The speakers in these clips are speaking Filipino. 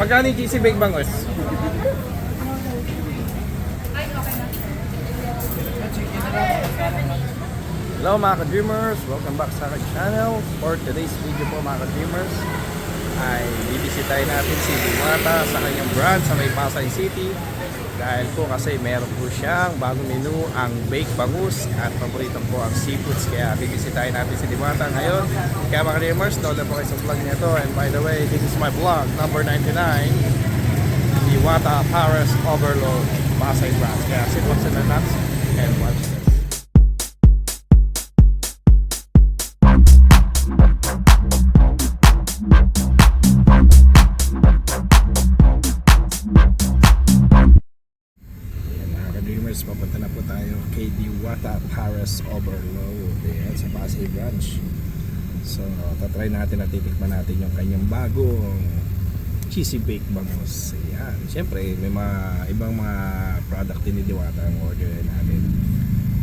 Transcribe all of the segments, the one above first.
Magkano yung cheesy bake bangos? Hello mga ka-dreamers! Welcome back sa aking channel. For today's video po mga ka-dreamers ay bibisitahin natin si Diwata sa kanyang brand sa may Pasay City. Dahil po kasi meron po siyang bagong menu, ang bake bangus at paborito po ang seafoods. Kaya bibisitahin natin si Diwata ngayon. Kaya mga ka-dreamers, doon po kayo sa vlog nito. And by the way, this is my vlog number 99, Diwata Paris Overload Pasay brand. Kaya sit back and relax and watch this. Papunta na po tayo kay Diwata Paris Overload sa Pasay branch. So tatry natin at titikman natin yung kanyang bagong cheesy bake bangus. Ayan. Siyempre may mga ibang mga product din ni Diwata ang order natin.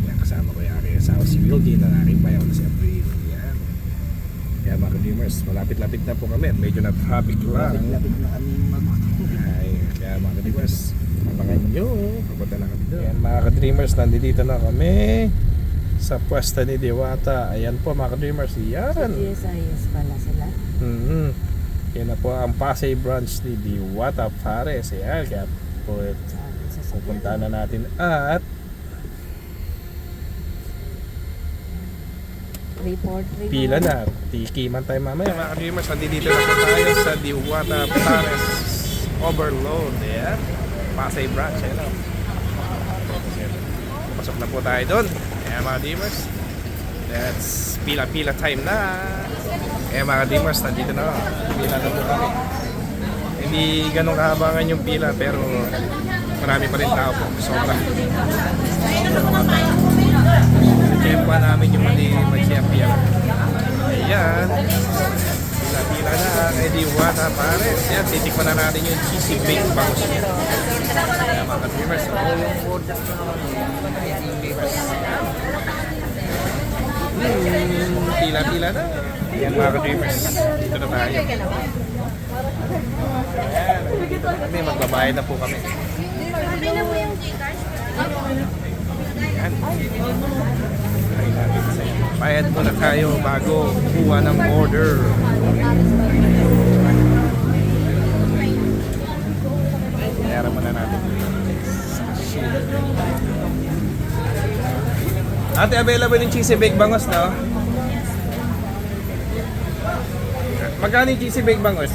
Ayan, kasama ko yung aking asawa si Wildy na aking bayaw na si April. Ayan. Kaya mga ka-dreamers, malapit-lapit na po kami. Medyo na traffic lang. Malapit na kami Kaya mga ka-dreamers, abangan nyo, papunta na kami doon. Ayan mga ka-dreamers, nandito na kami sa pwesta ni Diwata. Ayan po mga ka-dreamers, yan. CSIS pala sila. Yan na po ang Pasay branch ni Diwata Paris. Ayan, kaya po pupunta na natin at Report. pila na. Tikiman tayo mamaya mga ka-dreamers, nandito na po tayo sa Diwata Paris Overload. Ayan, Pasay branch. Ayan, pasok na po tayo doon. Ayan mga dreamers, that's pila-pila time na. Ayan mga dreamers, nandito na. Pila na po kami. Hindi ganun kahabangan yung pila, pero marami pa rin tao po. Sobra. Chempa namin yung mag-siya-pila. Ayan, pila-pila na kay Diwata Paris. Ayan, titikman na natin yung cheesy bake bangus niya. Ayan mga dreamers, pila-pila na. Ayan mga ka-dreamers, dito na tayo. Ayan, dito na kami, magbabayad na po kami. Ayan. Bayad muna tayo bago kuha ng order. Bayaran muna natin. Ate, available yung cheesy bake bangus, no? Magkano yung cheesy bake bangus?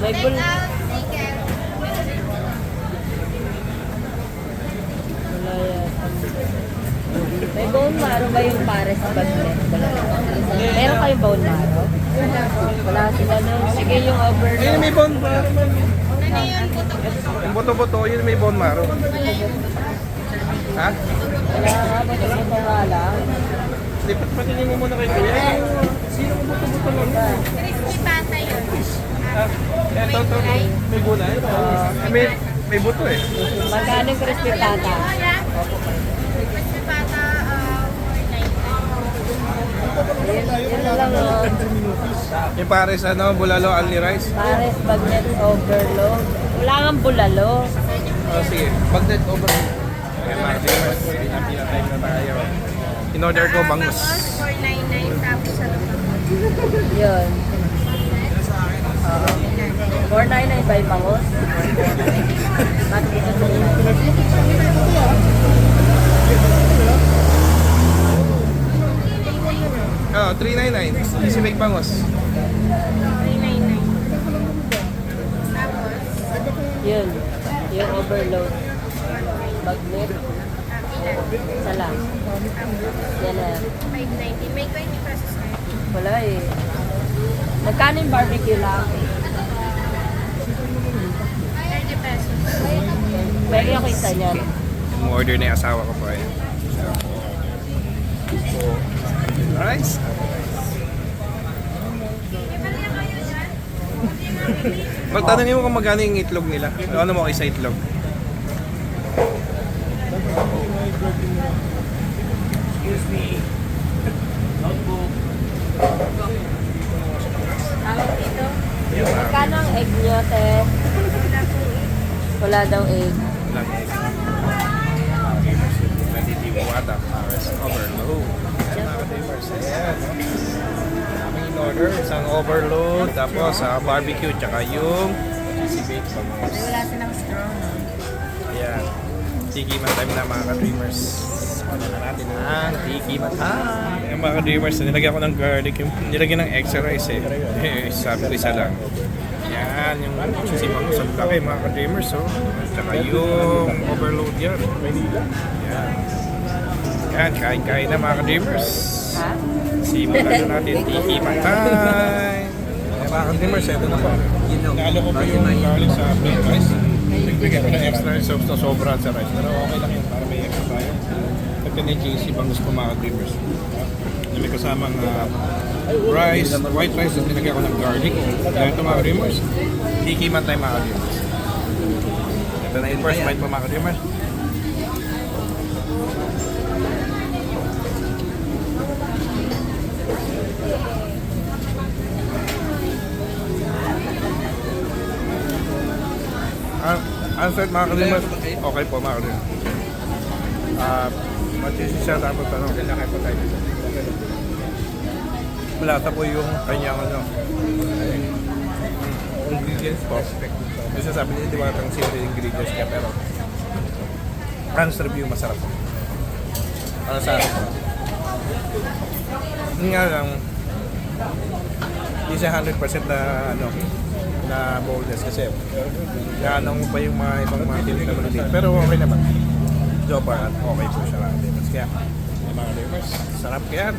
May bul... May bone marrow ba yung Paris bagnet? Meron kayong bone marrow? Wala sila no. Sige yung overload. Ayun, may bone marrow. Yung buto-buto, yun may bone marrow. Ha? Wala nga, buto-buto nga lang. Lipat patingin mo muna kay Kuya. Sino ang buto-buto lang? Crispy pata yun. Eto, may gulay. May buto eh. Magkano yung crispy pata? Crispy pata, 490. Yun lang o. Yung Paris, bulalo, only rice. Paris bagnet overload. Wala kang bulalo. Oh, sige, bagnet over. Ayan mga dreamers, pila time na tayo. In-order ko bangus. 499 tapos sa Yun. 499 by pangos. Bakit ito Oh, 399. Easy make bangus. 399. Tapos, Yun. Yung overload. Bagnet. Sala. Yan na. 590. May 20 pesos na yun. Wala eh. Magkano yung barbecue lang? 30 pesos. Pwede ako isa niyan. Yung order na yung asawa ko po eh. So, rice. Magtanongin mo kung magkano yung itlog nila. Ano mo isa itlog? Excuse me. Wala daw egg. Walang egg. Diwata Paris Overload. Ayan mga ka-dreamers. Ayan. Aming in-order. Isang overload. Tapos barbecue. Tsaka yung cheesy baked bangus. Wala silang straw, no? Ayan. Tikiman time na mga ka-dreamers. Ano na natin ang tikiman time. Ayan mga ka-dreamers. Nilagyan ko ng garlic. Yung nilagyan ng extra rice eh. Sabi ko isa lang. Yan, yung cheesy bangus. Ang laki mga ka-dreamers. Oh. Tsaka yung overload yan. Yan. Yan, kain-kain na mga ka-dreamers. Ha? Simulan na natin tikiman time. Ayan mga ka-dreamers. Ito na po. Nalo ko po yung garlic sa plain rice. Nagbigay ko ng extra sauce na sobra sa rice. Pero okay lang yun para may extra tayo. Pagka na cheesy bangus po mga ka-dreamers. Na may kasamang rice, white rice at nilagyan ko ng garlic. Kaya ito mga ka-dreamers. Tikiman time mga ka-dreamers. Ito na yung first bite po mga ka-dreamers. Answer mga ka-dreamers. Okay po mga ka-dreamers. Matisisi siya tapos kailangan po tayo dito. Malasa po yung kanyang ingredients po. Kasi sabi niya di ba itong simple ingredients niya pero honest review masarap po. Para sa akin po. Yun nga lang hindi siya 100% na boldness kasi naanong mo pa yung mga ibang mga tinig na maliliit pero okay naman. Jobar at okay po siya kaya yung mga lemurs sarap kaya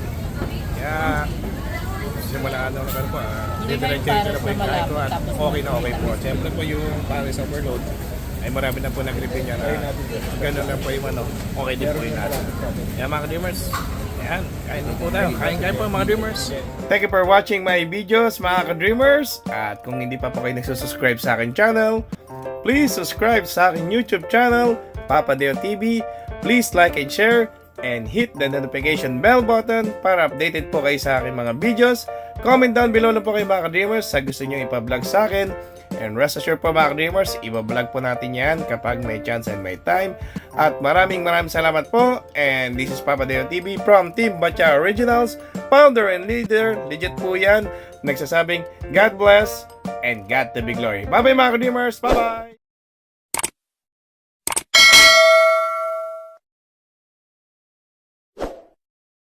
simula na po differentiate na po yung kain ko at okay po. Siyempre po yung Paris Overload ay marami na po nag-review niya na gano'n na po yung okay din po yung natin. Yan mga dreamers. Yan, kain po tayo. Kain po mga dreamers. Thank you for watching my videos mga ka-dreamers. At kung hindi pa po kayo nagsusubscribe sa akin channel, please subscribe sa akin YouTube channel, Papa Deo TV. Please like and share and hit the notification bell button para updated po kayo sa aking mga videos. Comment down below na po kayo mga ka-dreamers sa gusto nyo ipa-vlog sa akin. And rest assured po mga ka-dreamers, iba-vlog po natin yan kapag may chance and may time. At maraming salamat po. And this is Papa Deo TV from Team Batcha Originals, founder and leader, legit po yan, nagsasabing God bless and God to be glory. Bye bye mga ka-dreamers, bye bye!